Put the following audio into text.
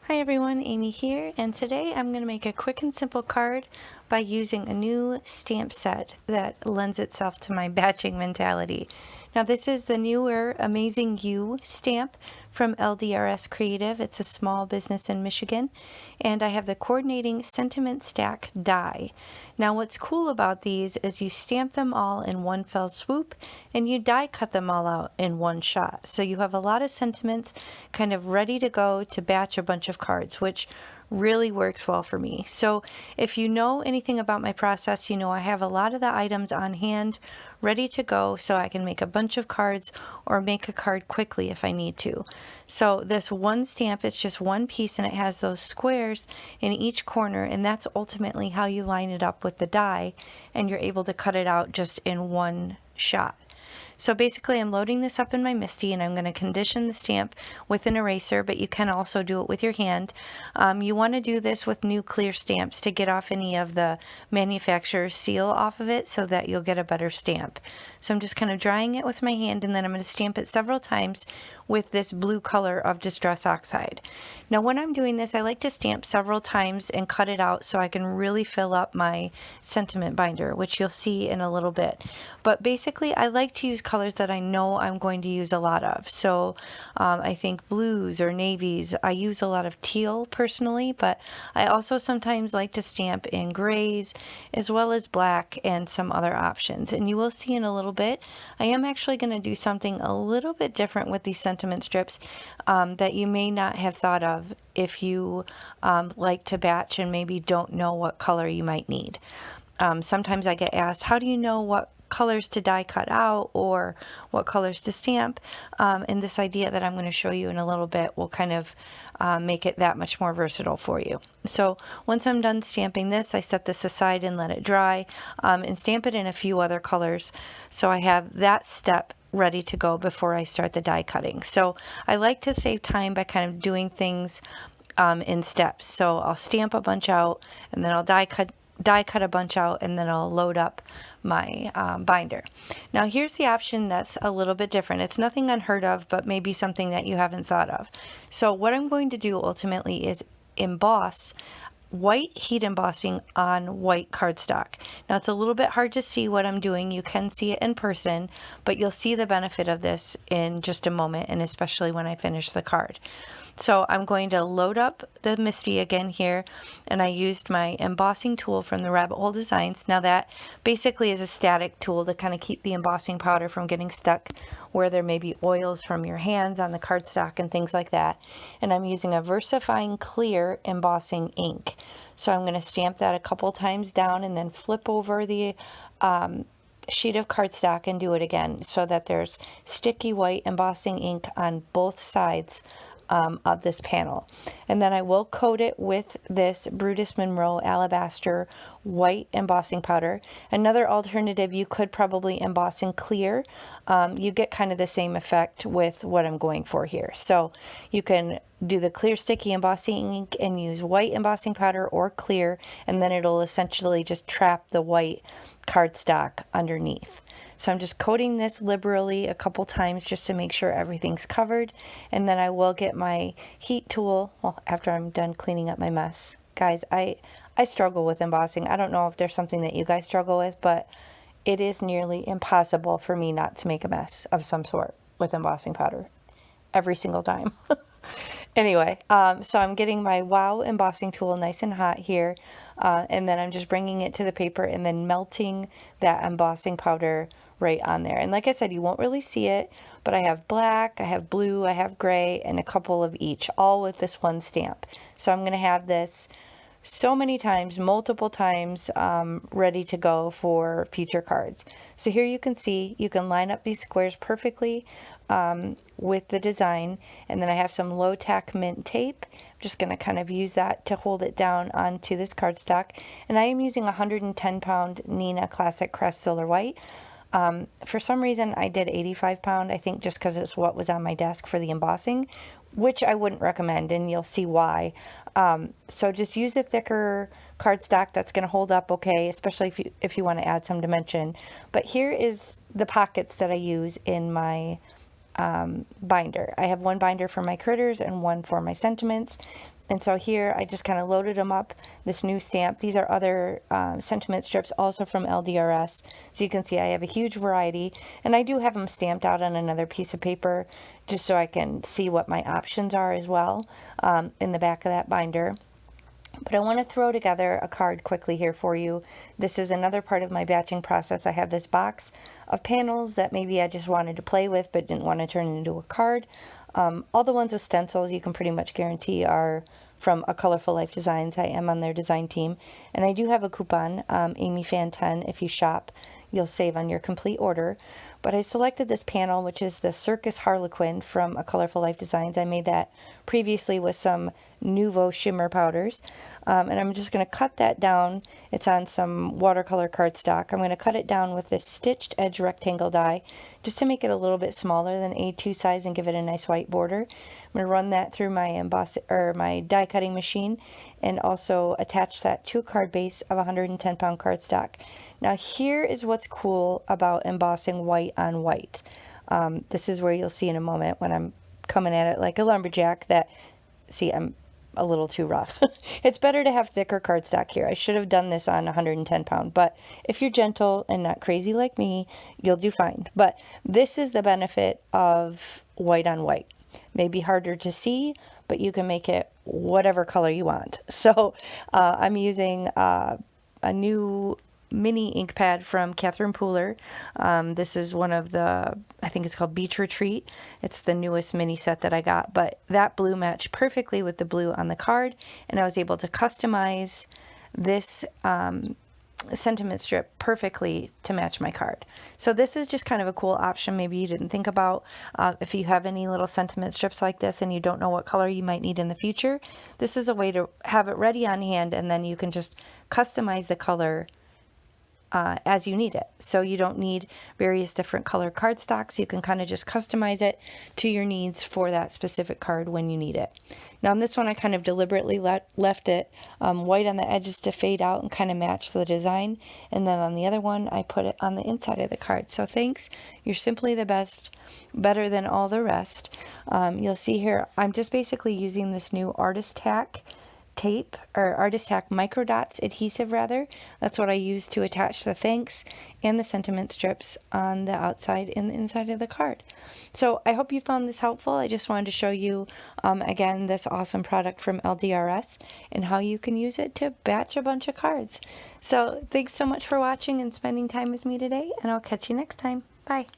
Hi everyone, Amy here, and today I'm going to make a quick and simple card by using a new stamp set that lends itself to my batching mentality. Now this is the newer Amazing You stamp from LDRS Creative. It's a small business in Michigan, and I have the coordinating sentiment stack die. Now what's cool about these is you stamp them all in one fell swoop and you die cut them all out in one shot. So you have a lot of sentiments kind of ready to go to batch a bunch of cards, which really works well for me. So if you know anything about my process, you know I have a lot of the items on hand ready to go so I can make a bunch of cards or make a card quickly if I need to. So this one stamp, it's just one piece and it has those squares in each corner, and that's ultimately how you line it up with the die, and you're able to cut it out just in one shot. So basically I'm loading this up in my MISTI and I'm going to condition the stamp with an eraser, but you can also do it with your hand. You want to do this with new clear stamps to get off any of the manufacturer's seal off of it so that you'll get a better stamp. So I'm just kind of drying it with my hand, and then I'm going to stamp it several times with this blue color of Distress Oxide. Now when I'm doing this, I like to stamp several times and cut it out so I can really fill up my sentiment binder, which you'll see in a little bit. But basically I like to use colors that I know I'm going to use a lot of. So I think blues or navies. I use a lot of teal personally, but I also sometimes like to stamp in grays as well as black and some other options. And you will see in a little bit, I am actually going to do something a little bit different with these sentiment strips that you may not have thought of if you like to batch and maybe don't know what color you might need. Sometimes I get asked, how do you know what colors to die cut out or what colors to stamp? And this idea that I'm going to show you in a little bit will kind of make it that much more versatile for you. So once I'm done stamping this, I set this aside and let it dry and stamp it in a few other colors. So I have that step ready to go before I start the die cutting. So I like to save time by kind of doing things in steps. So I'll stamp a bunch out and then I'll die cut a bunch out, and then I'll load up my binder. Now here's the option that's a little bit different. It's nothing unheard of, but maybe something that you haven't thought of. So what I'm going to do ultimately is emboss white heat embossing on white cardstock. Now it's a little bit hard to see what I'm doing. You can see it in person, but you'll see the benefit of this in just a moment, and especially when I finish the card. So I'm going to load up the MISTI again here, and I used my embossing tool from the Rabbit Hole Designs. Now that basically is a static tool to kind of keep the embossing powder from getting stuck where there may be oils from your hands on the cardstock and things like that. And I'm using a VersaFine Clear embossing ink. So I'm going to stamp that a couple times down and then flip over the sheet of cardstock and do it again so that there's sticky white embossing ink on both sides of this panel. And then I will coat it with this Brutus Monroe Alabaster white embossing powder. Another alternative, you could probably emboss in clear. You get kind of the same effect with what I'm going for here. So you can do the clear sticky embossing ink and use white embossing powder or clear, and then it'll essentially just trap the white cardstock underneath. So I'm just coating this liberally a couple times just to make sure everything's covered, and then I will get my heat tool, well, after I'm done cleaning up my mess. Guys, I struggle with embossing. I don't know if there's something that you guys struggle with, but it is nearly impossible for me not to make a mess of some sort with embossing powder every single time. Anyway, so I'm getting my Wow embossing tool nice and hot here, and then I'm just bringing it to the paper and then melting that embossing powder right on there. And like I said, you won't really see it, but I have black, I have blue, I have gray, and a couple of each, all with this one stamp. So I'm going to have this so many times, multiple times, ready to go for future cards. So here you can see, you can line up these squares perfectly with the design, and then I have some low tack mint tape. I'm just going to kind of use that to hold it down onto this cardstock, and I am using 110 pound Neenah Classic Crest Solar White. For some reason I did 85 pound, I think just because it's what was on my desk for the embossing, which I wouldn't recommend, and you'll see why. So just use a thicker cardstock that's going to hold up okay, especially if you want to add some dimension. But here is the pockets that I use in my binder. I have one binder for my critters and one for my sentiments. And so here I just kind of loaded them up, this new stamp. These are other sentiment strips also from LDRS. So you can see I have a huge variety, and I do have them stamped out on another piece of paper just so I can see what my options are as well in the back of that binder. But I want to throw together a card quickly here for you. This is another part of my batching process. I have this box of panels that maybe I just wanted to play with but didn't want to turn into a card. All the ones with stencils you can pretty much guarantee are from A Colorful Life Designs. I am on their design team. And I do have a coupon, Amy Fan 10. If you shop, you'll save on your complete order. But I selected this panel, which is the Circus Harlequin from A Colorful Life Designs. I made that previously with some Nouveau shimmer powders. And I'm just going to cut that down. It's on some watercolor cardstock. I'm going to cut it down with this stitched edge rectangle die just to make it a little bit smaller than A2 size and give it a nice white border. I'm going to run that through my my die cutting machine and also attach that to a card base of 110 pound cardstock. Now here is what's cool about embossing white on white. This is where you'll see in a moment when I'm coming at it like a lumberjack that, see, I'm a little too rough. It's better to have thicker cardstock here. I should have done this on 110 pound, but if you're gentle and not crazy like me, you'll do fine. But this is the benefit of white on white. Maybe harder to see, but you can make it whatever color you want. So I'm using a new mini ink pad from Catherine Pooler. This is one of the, I think it's called Beach Retreat. It's the newest mini set that I got, but that blue matched perfectly with the blue on the card, and I was able to customize this sentiment strip perfectly to match my card. So this is just kind of a cool option maybe you didn't think about. If you have any little sentiment strips like this and you don't know what color you might need in the future, this is a way to have it ready on hand, and then you can just customize the color as you need it. So you don't need various different color cardstocks. You can kind of just customize it to your needs for that specific card when you need it. Now on this one I kind of deliberately left it white on the edges to fade out and kind of match the design, and then on the other one I put it on the inside of the card. So thanks, you're simply the best, better than all the rest. You'll see here I'm just basically using this new Artist Tack tape, or Artist Tack micro dots adhesive rather. That's what I use to attach the thanks and the sentiment strips on the outside and the inside of the card. So I hope you found this helpful. I just wanted to show you again this awesome product from LDRS and how you can use it to batch a bunch of cards. So thanks so much for watching and spending time with me today, and I'll catch you next time. Bye.